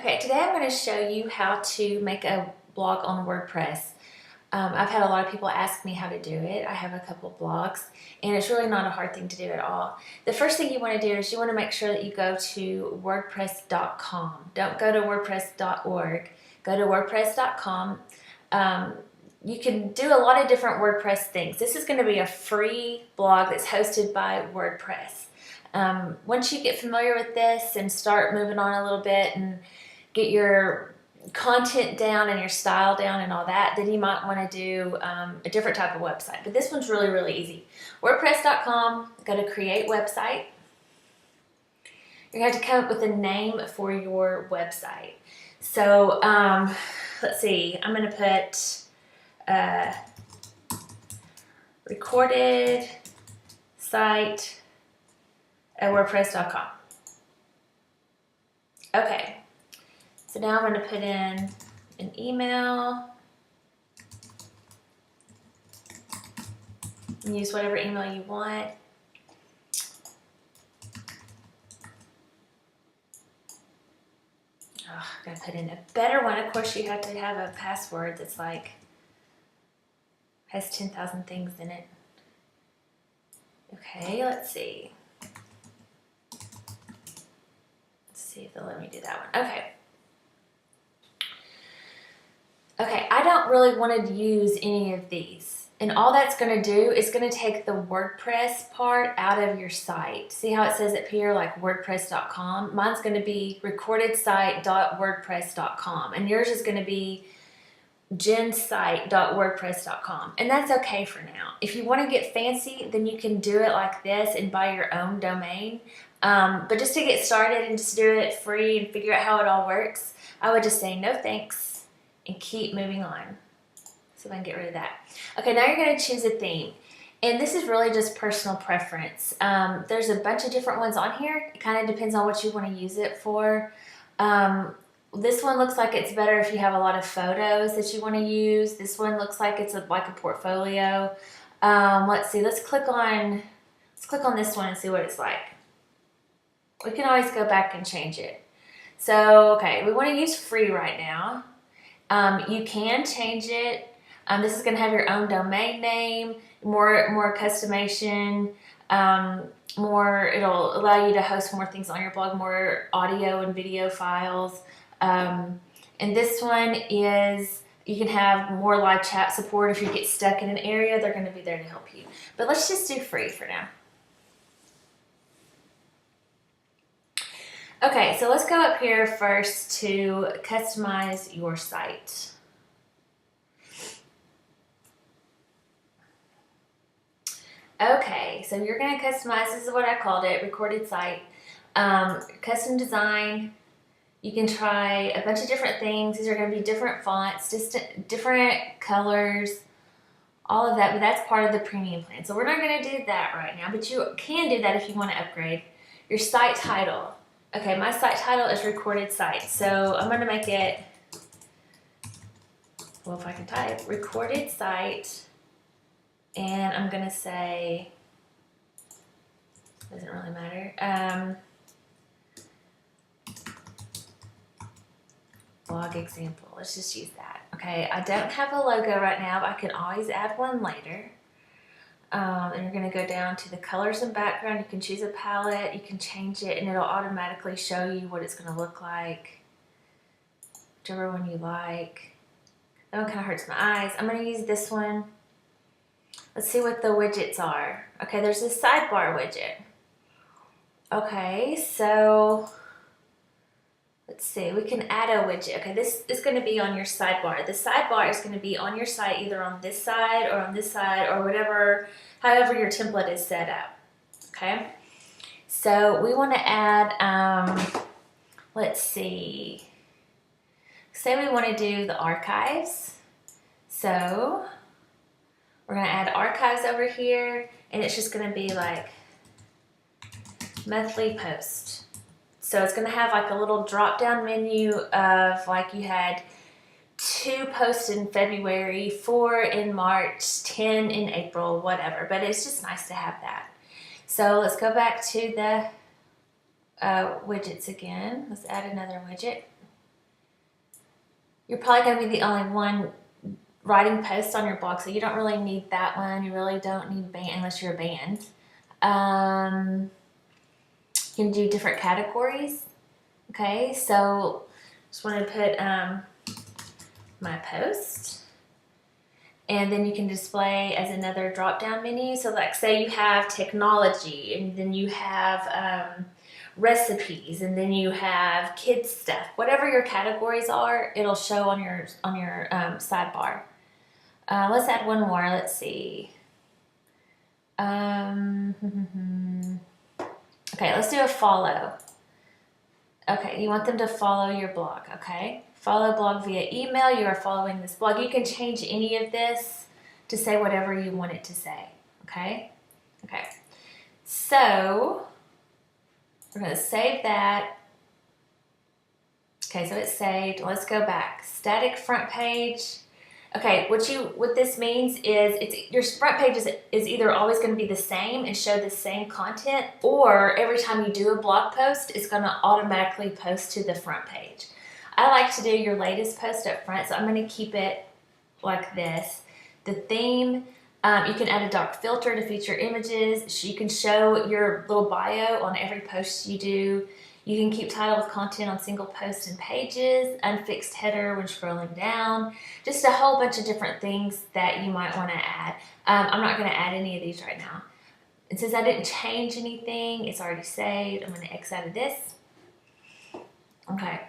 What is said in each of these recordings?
Okay, today I'm going to show you how to make a blog on WordPress. I've had a lot of people ask me how to do it. I have a couple blogs, and it's really not a hard thing to do at all. The first thing you want to do is you want to make sure that you go to wordpress.com. Don't go to wordpress.org. Go to wordpress.com. You can do a lot of different WordPress things. This is going to be a free blog that's hosted by WordPress. Once you get familiar with this and start moving on a little bit and get your content down and your style down and all that, then you might want to do a different type of website. But this one's really, really easy. WordPress.com, go to create website. You're going to have to come up with a name for your website. So let's see, I'm going to put recorded site at wordpress.com. Okay, so now I'm going to put in an email. And use whatever email you want. I'm going to put in a better one. Of course, you have to have a password that's like, has 10,000 things in it. Okay, let's see. See if they'll let me do that one. Okay, I don't really want to use any of these. And all that's going to do is going to take the WordPress part out of your site. See how it says up here like wordpress.com? Mine's going to be recordedsite.wordpress.com. And yours is going to be gensite.wordpress.com. And that's okay for now. If you want to get fancy, then you can do it like this and buy your own domain. But just to get started and just do it free and figure out how it all works, I would just say no thanks and keep moving on. So if I can get rid of that. Okay, now you're going to choose a theme. And this is really just personal preference. There's a bunch of different ones on here. It kind of depends on what you want to use it for. This one looks like it's better if you have a lot of photos that you want to use. This one looks like it's like a portfolio. Let's see, let's click on this one and see what it's like. We can always go back and change it. So, okay, we want to use free right now. You can change it. This is going to have your own domain name, more customization, it'll allow you to host more things on your blog, more audio and video files. And this one is, you can have more live chat support. If you get stuck in an area, they're going to be there to help you. But let's just do free for now. Okay, so let's go up here first to customize your site. Okay, so you're going to customize, this is what I called it, recorded site. Custom design, you can try a bunch of different things. These are going to be different fonts, different colors, all of that, but that's part of the premium plan. So we're not going to do that right now, but you can do that if you want to upgrade. Your site title. Okay, my site title is recorded site, so I'm going to make it, well, if I can type, recorded site, and I'm going to say, doesn't really matter, blog example, let's just use that. Okay, I don't have a logo right now, but I can always add one later. And you're going to go down to the colors and background. You can choose a palette, you can change it, and it'll automatically show you what it's going to look like, whichever one you like. That one kind of hurts my eyes. I'm going to use this one. Let's see what the widgets are. Okay, there's this sidebar widget. Okay, so let's see, we can add a widget. Okay, this is going to be on your sidebar. The sidebar is going to be on your site either on this side or on this side or whatever, however your template is set up. Okay, so we want to add, let's see, say we want to do the archives. So we're going to add archives over here, and it's just going to be like monthly post. So it's going to have like a little drop down menu of like you had 2 posts in February, 4 in March, 10 in April, whatever. But it's just nice to have that. So let's go back to the widgets again. Let's add another widget. you're probably going to be the only one writing posts on your blog, so you don't really need that one. You really don't need band unless you're a band. You can do different categories. Okay, so just want to put my post, and then you can display as another drop-down menu. So like say you have technology, and then you have recipes, and then you have kids stuff. Whatever your categories are, it'll show on your sidebar. Let's add one more. Let's see. Okay, let's do a follow. Okay, you want them to follow your blog, okay? Follow blog via email. You are following this blog. You can change any of this to say whatever you want it to say, okay? Okay, so we're going to save that. Okay, so it's saved. Let's go back. Static front page. Okay, what this means is your front page is either always going to be the same and show the same content, or every time you do a blog post, it's going to automatically post to the front page. I like to do your latest post up front, so I'm going to keep it like this. The theme, you can add a dark filter to feature images. You can show your little bio on every post you do. You can keep title with content on single posts and pages, unfixed header when scrolling down, just a whole bunch of different things that you might want to add. I'm not going to add any of these right now. And since I didn't change anything, it's already saved. I'm going to X out of this. Okay.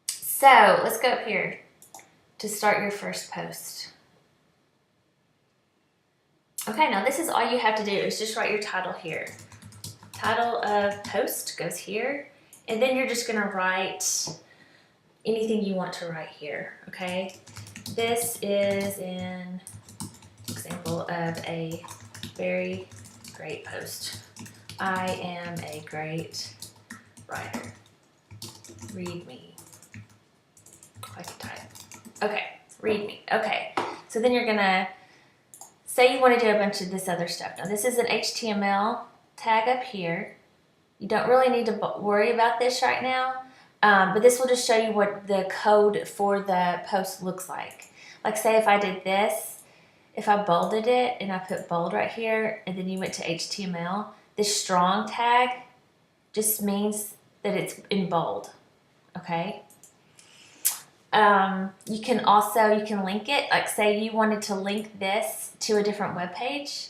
So let's go up here to start your first post. Okay, now this is all you have to do is just write your title here. Title of post goes here, and then you're just going to write anything you want to write here, okay? This is an example of a very great post. I am a great writer. Read me. I can type. Okay, read me. Okay, so then you're going to say you want to do a bunch of this other stuff. Now this is an HTML tag up here. You don't really need to worry about this right now, but this will just show you what the code for the post looks like. Like say if I did this, if I bolded it and I put bold right here and then you went to HTML, this strong tag just means that it's in bold, okay? You can link it. Like say you wanted to link this to a different web page.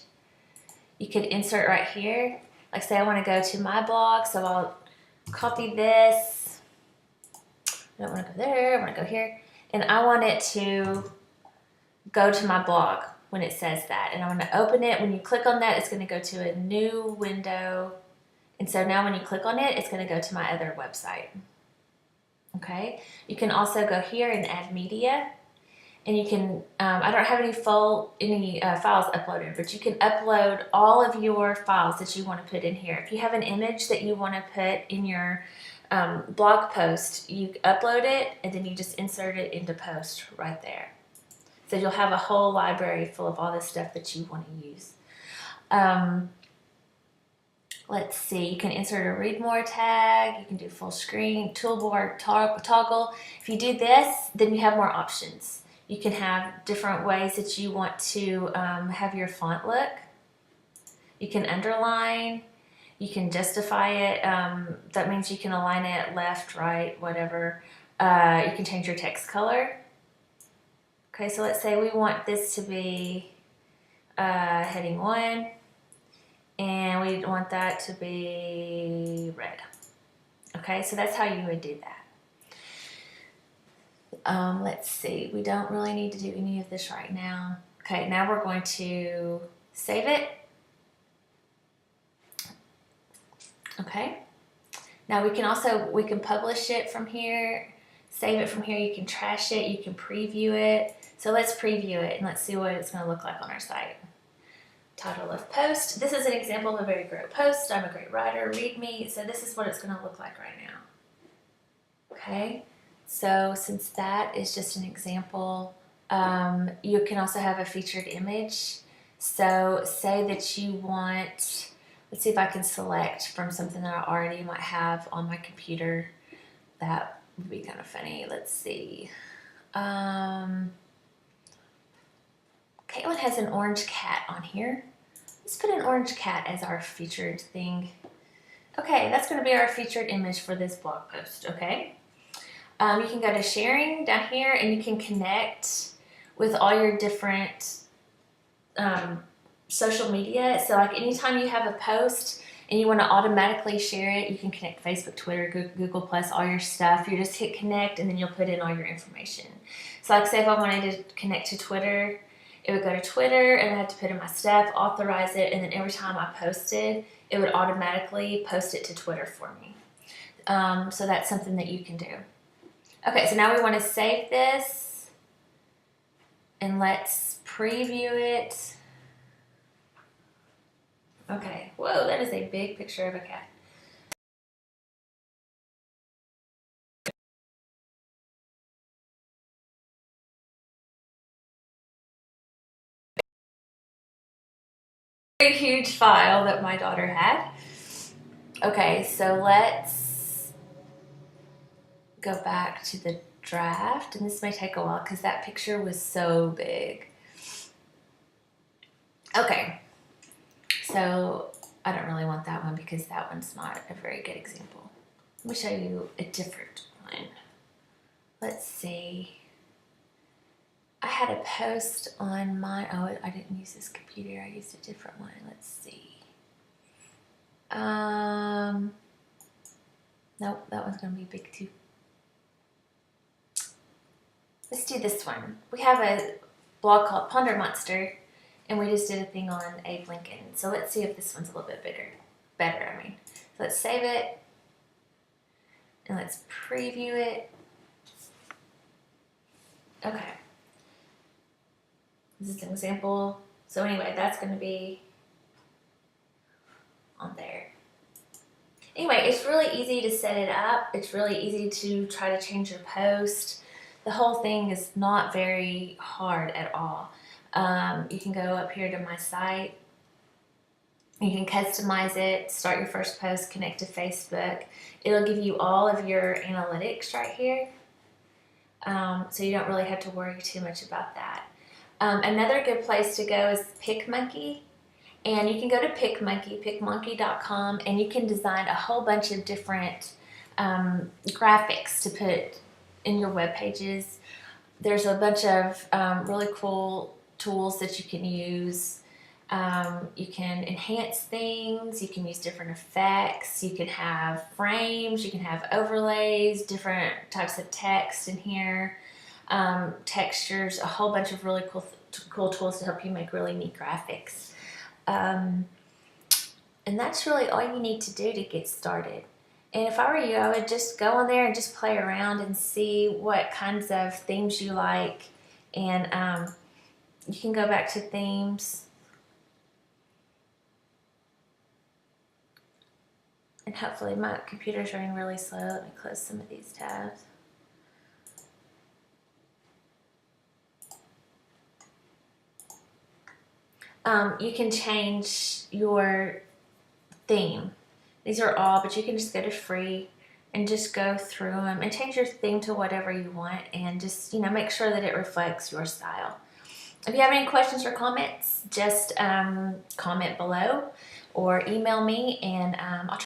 You could insert right here. Like say I want to go to my blog, so I'll copy this. I don't want to go there, I want to go here. And I want it to go to my blog when it says that. And I want to open it. When you click on that, it's going to go to a new window. And so now when you click on it, it's going to go to my other website. Okay, you can also go here and add media, and you can, I don't have any files uploaded, but you can upload all of your files that you want to put in here. If you have an image that you want to put in your blog post, you upload it, and then you just insert it into post right there. So you'll have a whole library full of all the stuff that you want to use. Let's see, you can insert a read more tag, you can do full screen, toolbar toggle. If you do this, then you have more options. You can have different ways that you want to have your font look. You can underline, you can justify it. That means you can align it left, right, whatever. You can change your text color. Okay, so let's say we want this to be heading 1. And we want that to be red. Okay, so that's how you would do that. Let's see, we don't really need to do any of this right now. Okay, now we're going to save it. Okay, now we can publish it from here, save it from here, you can trash it, you can preview it. So let's preview it and let's see what it's going to look like on our site. Title of post. This is an example of a very great post. I'm a great writer. Read me. So this is what it's going to look like right now. Okay. So since that is just an example, you can also have a featured image. So say that you want, let's see if I can select from something that I already might have on my computer that would be kind of funny. Let's see. Caitlin has an orange cat on here. Let's put an orange cat as our featured thing. Okay, that's going to be our featured image for this blog post, okay? You can go to sharing down here and you can connect with all your different social media. So like anytime you have a post and you want to automatically share it, you can connect Facebook, Twitter, Google Plus, all your stuff. You just hit connect and then you'll put in all your information. So like say if I wanted to connect to Twitter, it would go to Twitter and I had to put in my stuff, authorize it, and then every time I posted, it would automatically post it to Twitter for me. So that's something that you can do. Okay, so now we want to save this and let's preview it. Okay, whoa, that is a big picture of a cat. Very huge file that my daughter had. Okay, so let's go back to the draft, and this may take a while because that picture was so big. Okay, so I don't really want that one because that one's not a very good example. Let me show you a different one. Let's see. I had a post on my, oh, I didn't use this computer. I used a different one. Let's see. Nope, that one's going to be big too. Let's do this one. We have a blog called Ponder Monster, and we just did a thing on Abe Lincoln. So let's see if this one's a little bit better. So let's save it, and let's preview it. Okay. This is an example. So anyway, that's going to be on there. Anyway, it's really easy to set it up. It's really easy to try to change your post. The whole thing is not very hard at all. You can go up here to my site. You can customize it, start your first post, connect to Facebook. It'll give you all of your analytics right here. So you don't really have to worry too much about that. Another good place to go is PicMonkey. And you can go to PicMonkey, picmonkey.com, and you can design a whole bunch of different graphics to put in your web pages. There's a bunch of really cool tools that you can use. You can enhance things, you can use different effects, you can have frames, you can have overlays, different types of text in here, textures, a whole bunch of really cool tools to help you make really neat graphics. And that's really all you need to do to get started. And if I were you, I would just go on there and just play around and see what kinds of themes you like. And you can go back to themes. And hopefully my computer's running really slow. Let me close some of these tabs. You can change your theme. These are all, but you can just go to free and just go through them and change your theme to whatever you want and just, make sure that it reflects your style. If you have any questions or comments, just comment below or email me and I'll try